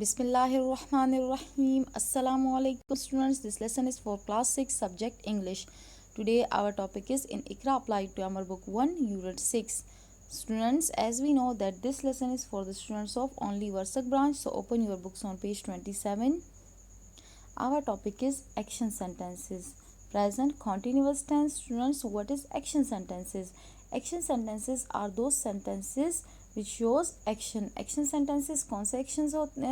Bismillahirrahmanirrahim. Assalamu alaikum students. This lesson is for class 6 subject English. Today our topic is in Iqra applied to Amar book 1 unit 6. Students, as we know that this lesson is for the students of only Varsak branch, so open your books on page 27. Our topic is action sentences. Present continuous tense. Students, what is action sentences? Action sentences are those sentences which shows action. Action sentences कौन से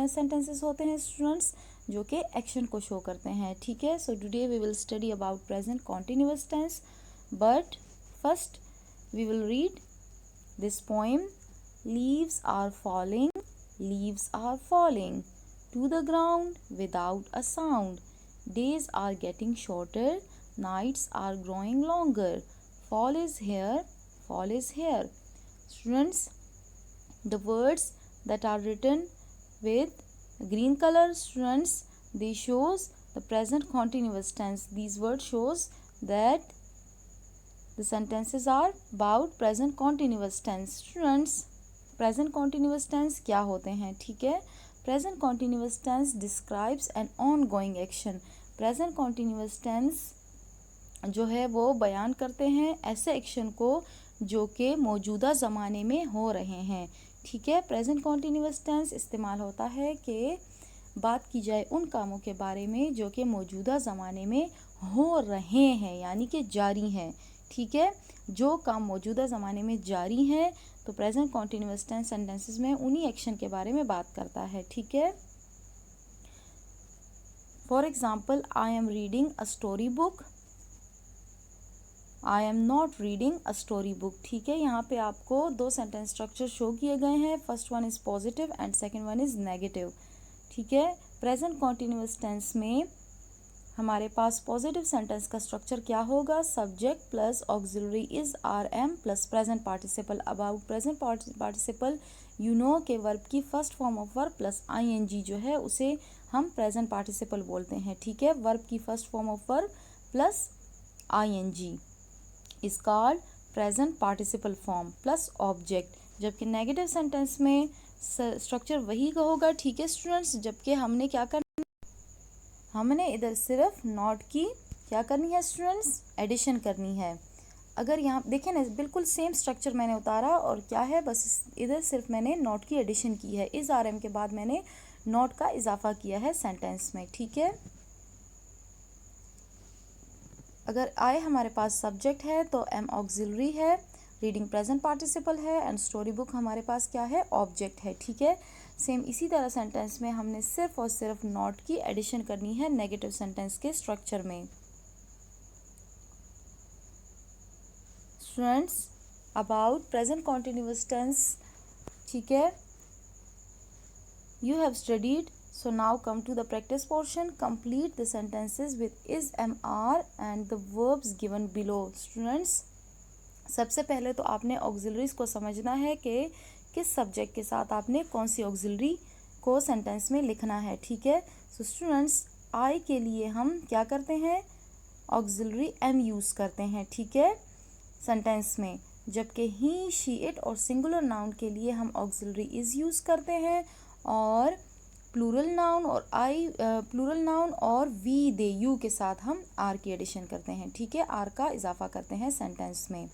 sentences होते हैं students जो कि action को show करते हैं, ठीक है. So today we will study about present continuous tense, but first we will read this poem. Leaves are falling, leaves are falling to the ground without a sound. Days are getting shorter, nights are growing longer. Fall is here, fall is here. Students, the words that are written with green color, students, they shows the present continuous tense. These words shows that the sentences are about present continuous tense. Students, present continuous tense क्या होते हैं, ठीक है. Present continuous tense describes an ongoing action. Present continuous tense जो है वो बयान करते हैं ऐसे एक्शन को जो कि मौजूदा ज़माने में हो रहे हैं, ठीक है. प्रेजेंट कॉन्टीन्यूअस टेंस इस्तेमाल होता है कि बात की जाए उन कामों के बारे में जो कि मौजूदा ज़माने में हो रहे हैं, यानी कि जारी हैं, ठीक है. जो काम मौजूदा ज़माने में जारी हैं तो प्रेजेंट कॉन्टीन्यूअस टेंस सेंटेंसेस में उन्हीं एक्शन के बारे में बात करता है, ठीक है. For example, I am reading a story book, I am not reading a story book, ठीक है. यहाँ पे आपको दो सेंटेंस स्ट्रक्चर शो किए गए हैं. First one is positive and second one is negative, ठीक है. प्रेजेंट कॉन्टीन्यूअस टेंस में हमारे पास पॉजिटिव सेंटेंस का स्ट्रक्चर क्या होगा? Subject plus auxiliary is are am plus present participle. About present participle you know के वर्ब की first form of verb plus ING जो है उसे हम प्रेजेंट पार्टिसिपल बोलते हैं, ठीक है. वर्ब की first form of verb plus ING is called present participle form plus object. जबकि नेगेटिव सेंटेंस में स्ट्रक्चर वही का होगा, ठीक है स्टूडेंट्स. जबकि हमने क्या करना, हमने इधर सिर्फ नॉट की क्या करनी है स्टूडेंट्स, एडिशन करनी है. अगर यहाँ देखें ना, बिल्कुल सेम स्ट्रक्चर मैंने उतारा और क्या है, बस इधर सिर्फ मैंने नॉट की एडिशन की है. इस आर एम के बाद मैंने नॉट का इजाफा किया है सेंटेंस में, ठीक है. अगर आई हमारे पास सब्जेक्ट है तो एम ऑक्सिलरी है, रीडिंग प्रेजेंट पार्टिसिपल है एंड स्टोरी बुक हमारे पास क्या है, ऑब्जेक्ट है, ठीक है. सेम इसी तरह सेंटेंस में हमने सिर्फ और सिर्फ नॉट की एडिशन करनी है नेगेटिव सेंटेंस के स्ट्रक्चर में. Students, about present continuous tense, ठीक है, you have studied. So now come to the practice portion. Complete the sentences with is, am, are and the verbs given below. Students, सबसे पहले तो आपने auxiliaries को समझना है कि किस सब्जेक्ट के साथ आपने कौन सी ऑक्सिलरी को सेंटेंस में लिखना है, ठीक है. सो स्टूडेंट्स, आई के लिए हम क्या करते हैं, ऑक्सिलरी एम यूज़ करते हैं, ठीक है, सेंटेंस में. जबकि ही, शी, इट और सिंगुलर नाउन के लिए हम ऑक्सिलरी इज़ यूज़ करते हैं और प्लूरल नाउन और वी, दे, यू के साथ हम आर की एडिशन करते हैं, ठीक है. आर का इजाफा करते हैं सेंटेंस में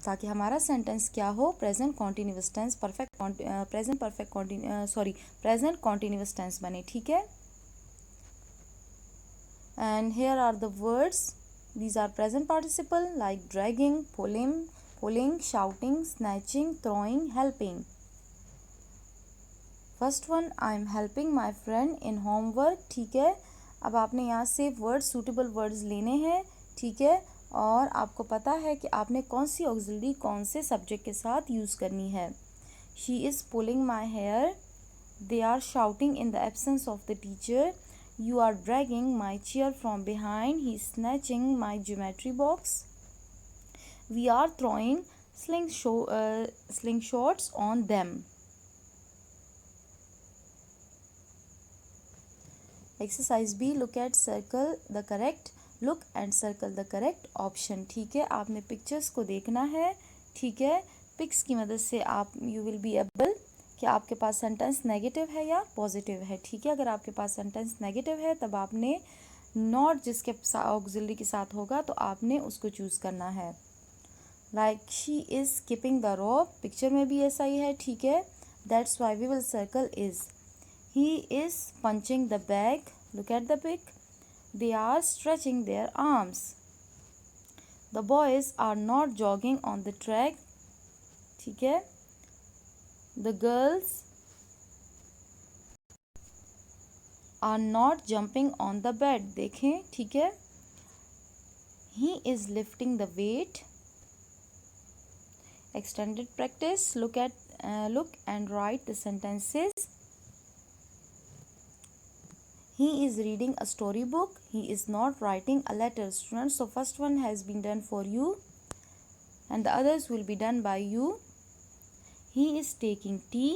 ताकि हमारा सेंटेंस क्या हो, present continuous tense present continuous tense बने, ठीक है. And here are the words. These are present participle like dragging, pulling, shouting, snatching, throwing, helping. First one, I am helping my friend in homework, ठीक है. अब आपने यहाँ से words, suitable words लेने हैं, ठीक है, और आपको पता है कि आपने कौन सी ऑक्सिलरी कौन से सब्जेक्ट के साथ यूज़ करनी है. She is pulling my hair, they are shouting in the absence of the teacher, you are dragging my chair from behind, he is snatching my geometry box, we are throwing slingshot's on them. Exercise B, look and circle the correct option, ठीक है. आपने pictures को देखना है, ठीक है. Pics की मदद से आप यू विल बी एबल कि आपके पास सेंटेंस नेगेटिव है या पॉजिटिव है, ठीक है। अगर आपके पास सेंटेंस नेगेटिव है तब आपने नॉट जिसके ऑक्सिलरी के साथ होगा तो आपने उसको चूज़ करना है। Like she is keeping the rope, picture में भी ऐसा ही है, ठीक है। That's why we will circle is. He is punching the bag, look at the pic, they are stretching their arms. The boys are not jogging on the track, ठीक है। The girls are not jumping on the bed, देखें, ठीक है। He is lifting the weight. Extended practice, look and write the sentences. He is reading a storybook. He is not writing a letter. Students, so first one has been done for you and the others will be done by you. He is taking tea.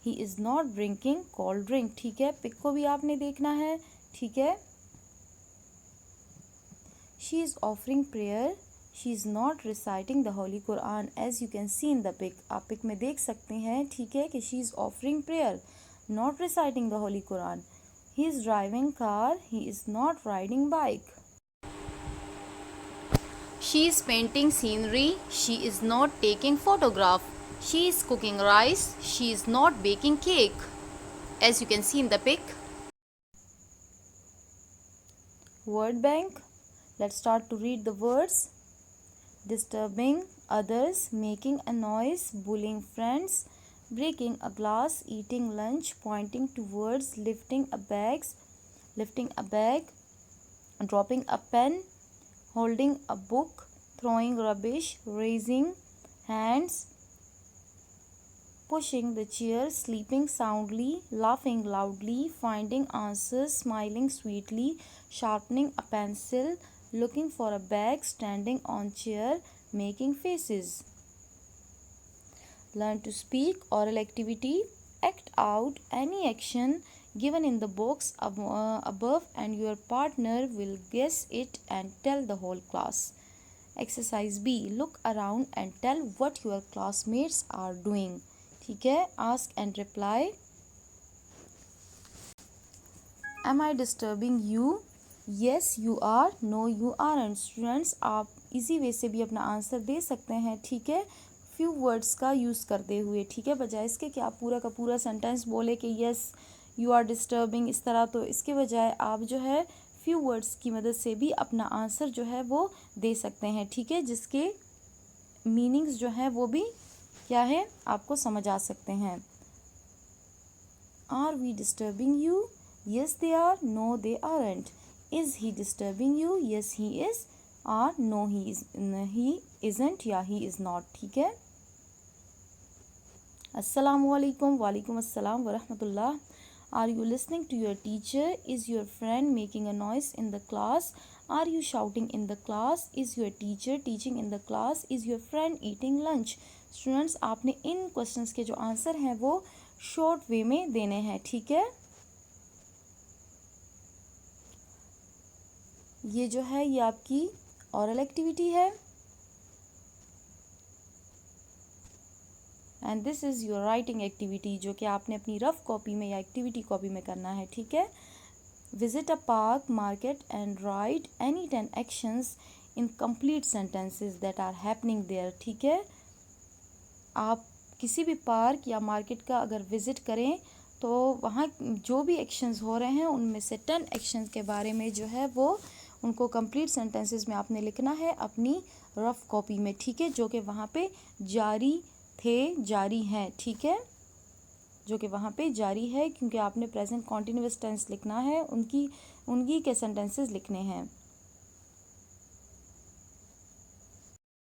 He is not drinking cold drink, ठीक है। Pick को भी आपने देखना है, ठीक है। She is offering prayer. She is not reciting the Holy Quran, as you can see in the pic. आप पिक में देख सकते हैं, ठीक है, कि she is offering prayer, not reciting the Holy Quran. He is driving car. He is not riding bike. She is painting scenery. She is not taking photograph. She is cooking rice. She is not baking cake, as you can see in the pic. Word bank. Let's start to read the words. Disturbing others, making a noise, bullying friends, breaking a glass, eating lunch, pointing towards, lifting a bag, dropping a pen, holding a book, throwing rubbish, raising hands, pushing the chair, sleeping soundly, laughing loudly, finding answers, smiling sweetly, sharpening a pencil, looking for a bag, standing on chair, making faces. Learn to speak. Oral activity. Act out any action given in the box above and your partner will guess it and tell the whole class. Exercise B. Look around and tell what your classmates are doing. ठीक है, ask and reply. Am I disturbing you? Yes you are. No you aren't. Students, आप इसी वे से भी अपना answer दे सकते हैं, ठीक है, फ्यू वर्ड्स का यूज़ करते हुए, ठीक है, बजाय इसके कि आप पूरा का पूरा सेंटेंस बोले कि यस यू आर डिस्टर्बिंग इस तरह, तो इसके बजाय आप जो है फ्यू वर्ड्स की मदद से भी अपना आंसर जो है वो दे सकते हैं, ठीक है, जिसके मीनिंग्स जो हैं वो भी क्या है आपको समझ आ सकते हैं। Are we disturbing you? Yes they are. No they aren't. Is he disturbing you? Yes he is. Or no he isn't या he is not, ठीक है। अस्सलामु अलैकुम, वालेकुम अस्सलाम वरहमतुल्लाह। Are you listening to your teacher? Is your friend making a noise in the class? Are you shouting in the class? Is your teacher teaching in the class? Is your friend eating lunch? Students, आपने इन questions के जो answer हैं वो short way में देने हैं, ठीक है। ये जो है ये आपकी ओरल एक्टिविटी है and this is your writing activity, जो कि आपने अपनी रफ कॉपी में या एक्टिविटी कॉपी में करना है, ठीक है। Visit a park, market and write any 10 actions in complete sentences that are happening there, ठीक है। आप किसी भी पार्क या मार्केट का अगर विज़िट करें तो वहाँ जो भी एक्शंस हो रहे हैं उनमें से 10 एक्शंस के बारे में जो है वो उनको कंप्लीट सेंटेंसेस में आपने लिखना है अपनी रफ कॉपी में, ठीक है, जो कि वहाँ पे जारी थे, जारी हैं, ठीक है, जो कि वहाँ पे जारी है क्योंकि आपने प्रेजेंट कॉन्टिन्यूअस टेंस लिखना है, उनकी के सेंटेंसेस लिखने हैं।